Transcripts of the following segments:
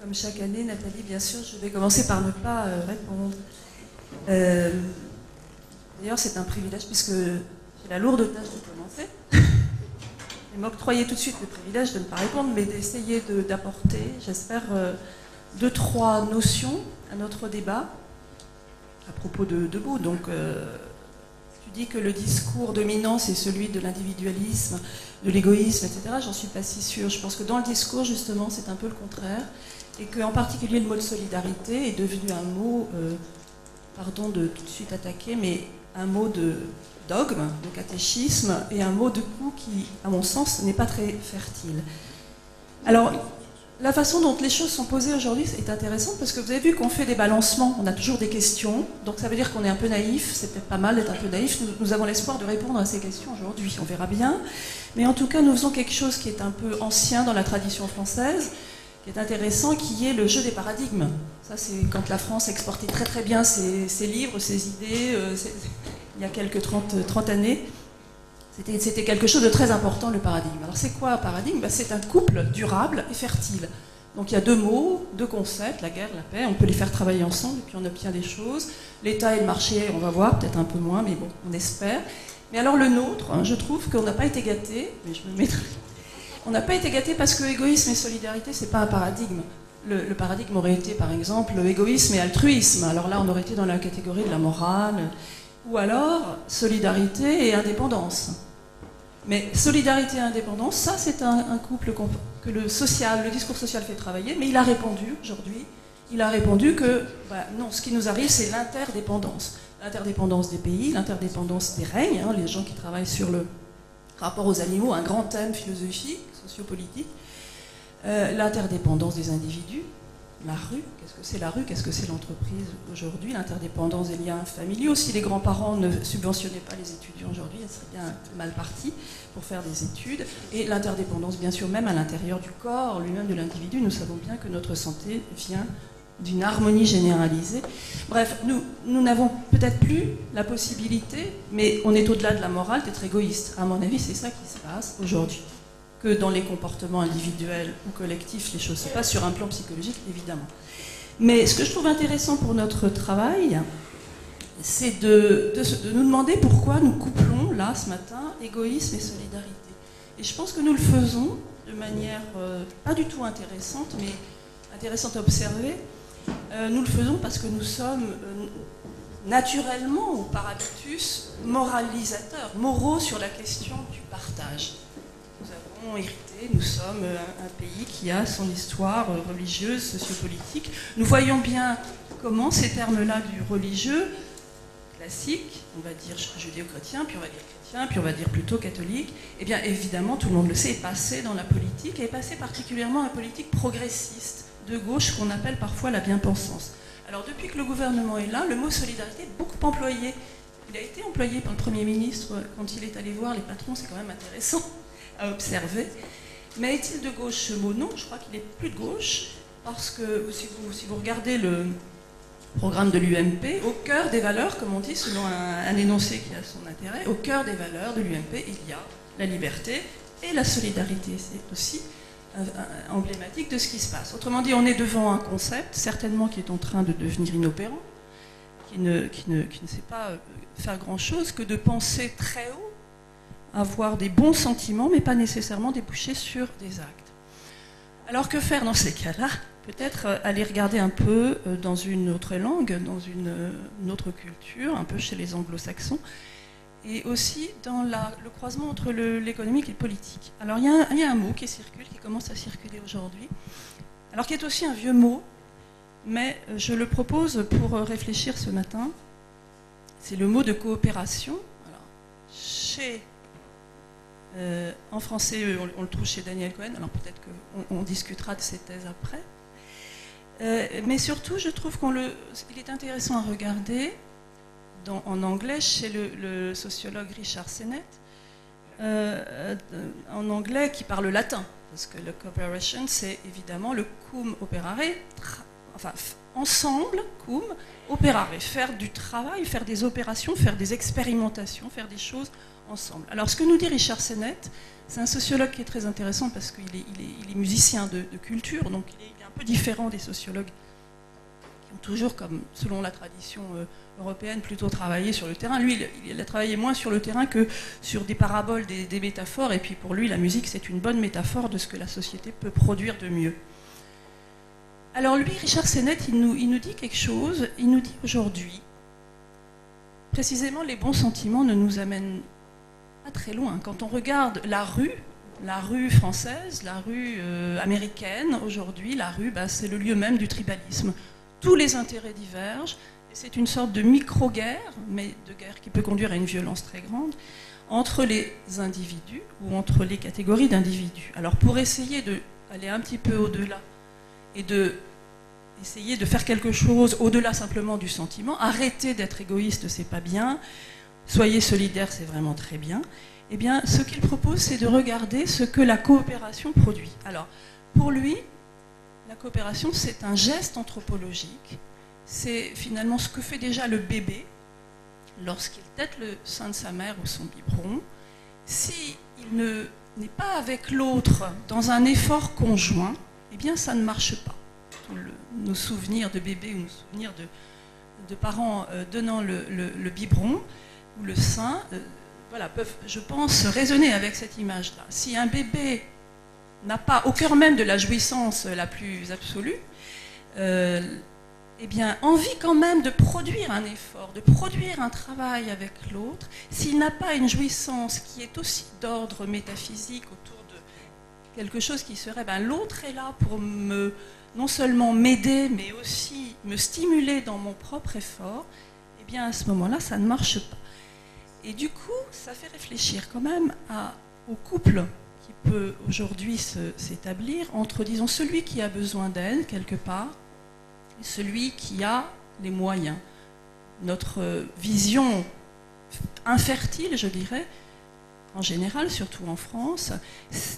Comme chaque année, Nathalie, bien sûr, je vais commencer par ne pas répondre. D'ailleurs, c'est un privilège puisque j'ai la lourde tâche de commencer. Et m'octroyer tout de suite le privilège de ne pas répondre, mais d'essayer d'apporter, j'espère, 2-3 notions à notre débat à propos de mots. Donc, tu dis que le discours dominant, c'est celui de l'individualisme, de l'égoïsme, etc. J'en suis pas si sûre. Je pense que dans le discours, justement, c'est un peu le contraire. Et qu'en particulier, le mot de solidarité est devenu un mot, pardon de tout de suite attaquer, mais un mot de dogme, de catéchisme, et un mot de coup qui, à mon sens, n'est pas très fertile. Alors, la façon dont les choses sont posées aujourd'hui est intéressante parce que vous avez vu qu'on fait des balancements, on a toujours des questions, donc ça veut dire qu'on est un peu naïf, c'est peut-être pas mal d'être un peu naïf, nous avons l'espoir de répondre à ces questions aujourd'hui, on verra bien, mais en tout cas nous faisons quelque chose qui est un peu ancien dans la tradition française, qui est intéressant, qui est le jeu des paradigmes. Ça c'est quand la France exportait très très bien ses livres, ses idées, il y a quelques 30 années. C'était quelque chose de très important, le paradigme. Alors c'est quoi un paradigme? C'est un couple durable et fertile. Donc il y a 2 mots, 2 concepts, la guerre, la paix, on peut les faire travailler ensemble et puis on obtient des choses. L'État et le marché, on va voir, peut-être un peu moins, mais bon, on espère. Mais alors le nôtre, je trouve qu'on n'a pas été gâtés, mais je me mettrai... On n'a pas été gâtés parce que égoïsme et solidarité, c'est pas un paradigme. Le paradigme aurait été, par exemple, égoïsme et altruisme. Alors là, on aurait été dans la catégorie de la morale. Ou alors, solidarité et indépendance. Mais solidarité et indépendance, ça c'est un couple que le discours social fait travailler, mais il a répondu aujourd'hui, il a répondu que non, ce qui nous arrive c'est l'interdépendance. L'interdépendance des pays, l'interdépendance des règnes, les gens qui travaillent sur le rapport aux animaux, un grand thème philosophique, sociopolitique, l'interdépendance des individus, la rue, qu'est-ce que c'est la rue, qu'est-ce que c'est l'entreprise aujourd'hui, l'interdépendance des liens familiaux. Si les grands-parents ne subventionnaient pas les étudiants aujourd'hui, elles seraient bien mal partis pour faire des études. Et l'interdépendance, bien sûr, même à l'intérieur du corps lui-même de l'individu. Nous savons bien que notre santé vient d'une harmonie généralisée. Bref, nous n'avons peut-être plus la possibilité, mais on est au-delà de la morale, d'être égoïste. À mon avis, c'est ça qui se passe aujourd'hui. Que dans les comportements individuels ou collectifs, les choses se passent sur un plan psychologique, évidemment. Mais ce que je trouve intéressant pour notre travail, c'est de nous demander pourquoi nous couplons, là, ce matin, égoïsme et solidarité. Et je pense que nous le faisons de manière pas du tout intéressante, mais intéressante à observer. Nous le faisons parce que nous sommes naturellement, ou par habitus, moralisateurs, moraux sur la question du partage. Nous avons hérité, nous sommes un pays qui a son histoire religieuse, sociopolitique. Nous voyons bien comment ces termes-là du religieux classique, on va dire judéo-chrétien, puis on va dire chrétien, puis on va dire plutôt catholique, eh bien évidemment, tout le monde le sait, est passé dans la politique, et est passé particulièrement à la politique progressiste, de gauche, qu'on appelle parfois la bien-pensance. Alors depuis que le gouvernement est là, le mot solidarité est beaucoup employé. Il a été employé par le Premier ministre quand il est allé voir les patrons, c'est quand même intéressant à observer. Mais est-il de gauche ce mot? Non, je crois qu'il n'est plus de gauche, parce que si vous regardez le programme de l'UMP, au cœur des valeurs, comme on dit, selon un énoncé qui a son intérêt, au cœur des valeurs de l'UMP, il y a la liberté et la solidarité. C'est aussi emblématique de ce qui se passe. Autrement dit, on est devant un concept, certainement qui est en train de devenir inopérant, qui ne sait pas faire grand-chose que de penser très haut, avoir des bons sentiments, mais pas nécessairement déboucher sur des actes. Alors que faire dans ces cas-là? Peut-être aller regarder un peu dans une autre langue, dans une autre culture, un peu chez les anglo-saxons, et aussi dans le croisement entre l'économique et le politique. Alors il y a un mot qui commence à circuler aujourd'hui, alors qui est aussi un vieux mot, mais je le propose pour réfléchir ce matin. C'est le mot de coopération. Alors, en français, on le trouve chez Daniel Cohen, alors peut-être qu'on discutera de ses thèses après. Mais surtout, je trouve qu'il est intéressant à regarder en anglais chez le sociologue Richard Sennett, en anglais qui parle latin, parce que le cooperation, c'est évidemment le cum operare, enfin ensemble, cum operare, faire du travail, faire des opérations, faire des expérimentations, faire des choses ensemble. Alors ce que nous dit Richard Sennett, c'est un sociologue qui est très intéressant parce qu'il est musicien de culture, donc il est un peu différent des sociologues qui ont toujours, comme selon la tradition européenne, plutôt travaillé sur le terrain. Lui, il a travaillé moins sur le terrain que sur des paraboles, des métaphores, et puis pour lui, la musique, c'est une bonne métaphore de ce que la société peut produire de mieux. Alors lui, Richard Sennett, il nous dit quelque chose. Il nous dit aujourd'hui, précisément, les bons sentiments ne nous amènent pas très loin. Quand on regarde la rue française, la rue américaine, aujourd'hui, la rue, c'est le lieu même du tribalisme. Tous les intérêts divergent, et c'est une sorte de micro-guerre, mais de guerre qui peut conduire à une violence très grande, entre les individus ou entre les catégories d'individus. Alors pour essayer d'aller un petit peu au-delà et essayer de faire quelque chose au-delà simplement du sentiment, arrêtez d'être égoïste, c'est pas bien, soyez solidaire, c'est vraiment très bien. Eh bien, ce qu'il propose, c'est de regarder ce que la coopération produit. Alors, pour lui, la coopération, c'est un geste anthropologique. C'est finalement ce que fait déjà le bébé lorsqu'il tète le sein de sa mère ou son biberon. S'il n'est pas avec l'autre dans un effort conjoint, eh bien, ça ne marche pas. Nos souvenirs de bébé ou nos souvenirs de parents donnant le biberon ou le sein, voilà, peuvent, je pense, résonner avec cette image-là. Si un bébé n'a pas, au cœur même de la jouissance la plus absolue, eh bien, envie quand même de produire un effort, de produire un travail avec l'autre, s'il n'a pas une jouissance qui est aussi d'ordre métaphysique autour de quelque chose qui serait, l'autre est là pour non seulement m'aider, mais aussi me stimuler dans mon propre effort, eh bien, à ce moment-là, ça ne marche pas. Et du coup, ça fait réfléchir quand même au couple qui peut aujourd'hui s'établir entre, disons, celui qui a besoin d'aide, quelque part, et celui qui a les moyens. Notre vision infertile, je dirais, en général, surtout en France,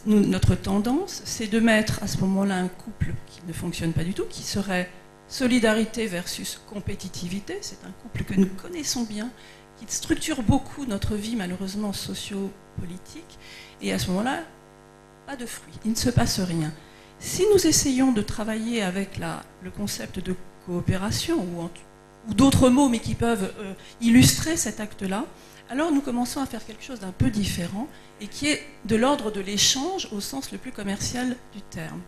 notre tendance, c'est de mettre à ce moment-là un couple qui ne fonctionne pas du tout, qui serait solidarité versus compétitivité. C'est un couple que nous connaissons bien, qui structure beaucoup notre vie, malheureusement, socio-politique. Et à ce moment-là, pas de fruits, il ne se passe rien. Si nous essayons de travailler avec le concept de coopération, ou d'autres mots, mais qui peuvent illustrer cet acte-là, alors nous commençons à faire quelque chose d'un peu différent, et qui est de l'ordre de l'échange au sens le plus commercial du terme.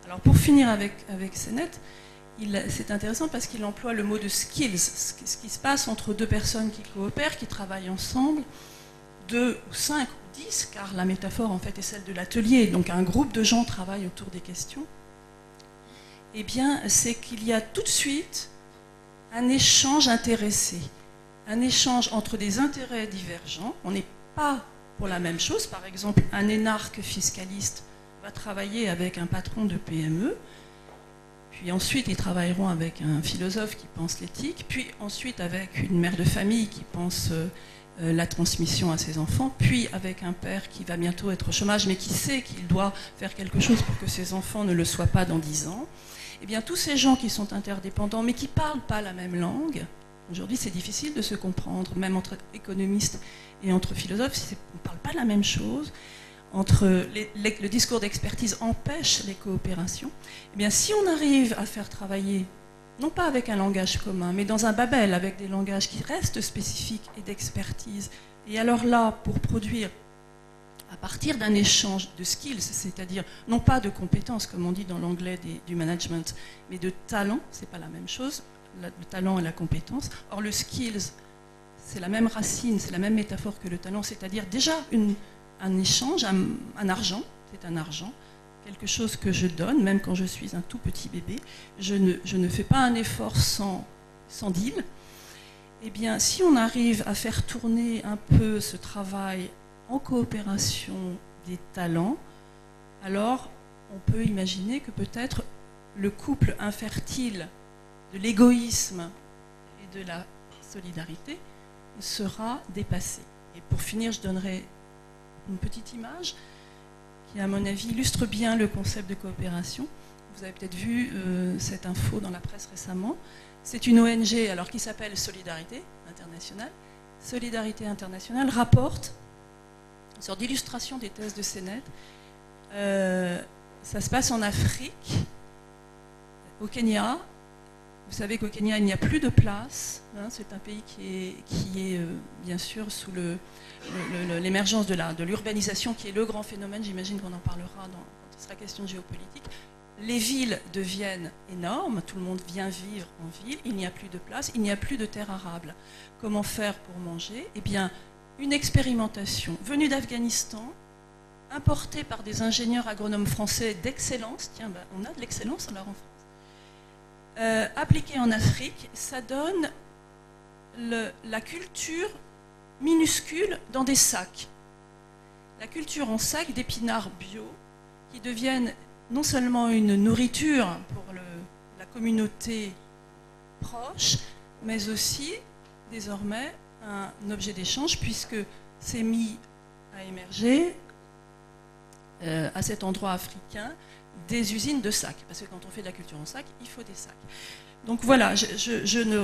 Alors pour finir avec Sennett, c'est intéressant parce qu'il emploie le mot de skills, ce qui se passe entre deux personnes qui coopèrent, qui travaillent ensemble, 2 ou 5 ou 10, car la métaphore en fait est celle de l'atelier, donc un groupe de gens travaillent autour des questions. Eh bien, c'est qu'il y a tout de suite un échange intéressé, un échange entre des intérêts divergents. On n'est pas pour la même chose. Par exemple, un énarque fiscaliste va travailler avec un patron de PME, puis ensuite ils travailleront avec un philosophe qui pense l'éthique, puis ensuite avec une mère de famille qui pense la transmission à ses enfants, puis avec un père qui va bientôt être au chômage, mais qui sait qu'il doit faire quelque chose pour que ses enfants ne le soient pas dans 10 ans. Eh bien, tous ces gens qui sont interdépendants, mais qui ne parlent pas la même langue, aujourd'hui c'est difficile de se comprendre, même entre économistes et entre philosophes, on ne parle pas la même chose. Le discours d'expertise empêche les coopérations. Eh bien, si on arrive à faire travailler, non pas avec un langage commun, mais dans un Babel, avec des langages qui restent spécifiques et d'expertise, et alors là, pour produire, à partir d'un échange de skills, c'est-à-dire non pas de compétences, comme on dit dans l'anglais du management, mais de talent, c'est pas la même chose, le talent et la compétence. Or, le skills, c'est la même racine, c'est la même métaphore que le talent, c'est-à-dire déjà un échange, un argent, c'est un argent, quelque chose que je donne, même quand je suis un tout petit bébé, je ne fais pas un effort sans deal. Eh bien, si on arrive à faire tourner un peu ce travail en coopération des talents, alors on peut imaginer que peut-être le couple infertile de l'égoïsme et de la solidarité sera dépassé. Et pour finir, je donnerai une petite image qui, à mon avis, illustre bien le concept de coopération. Vous avez peut-être vu cette info dans la presse récemment. C'est une ONG alors, qui s'appelle Solidarité Internationale. Solidarité Internationale rapporte une sorte d'illustration des thèses de Sennett. Ça se passe en Afrique. Au Kenya, vous savez qu'au Kenya, il n'y a plus de place. Hein, c'est un pays qui est bien sûr sous l'émergence de l'urbanisation, qui est le grand phénomène. J'imagine qu'on en parlera quand il sera question de géopolitique. Les villes deviennent énormes, tout le monde vient vivre en ville, il n'y a plus de place, il n'y a plus de terres arables. Comment faire pour manger? Eh bien, une expérimentation venue d'Afghanistan, importée par des ingénieurs agronomes français d'excellence. Tiens, ben, on a de l'excellence alors en France. Appliquée en Afrique, ça donne la culture minuscule dans des sacs. La culture en sac d'épinards bio qui deviennent non seulement une nourriture pour la communauté proche, mais aussi désormais un objet d'échange puisque c'est mis à émerger à cet endroit africain des usines de sacs. Parce que quand on fait de la culture en sac, il faut des sacs. Donc voilà, je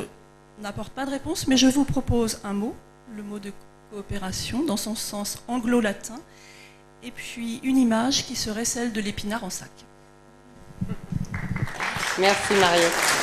n'apporte pas de réponse, mais je vous propose un mot, le mot de coopération, dans son sens anglo-latin, et puis une image qui serait celle de l'épinard en sac. Merci Mariette.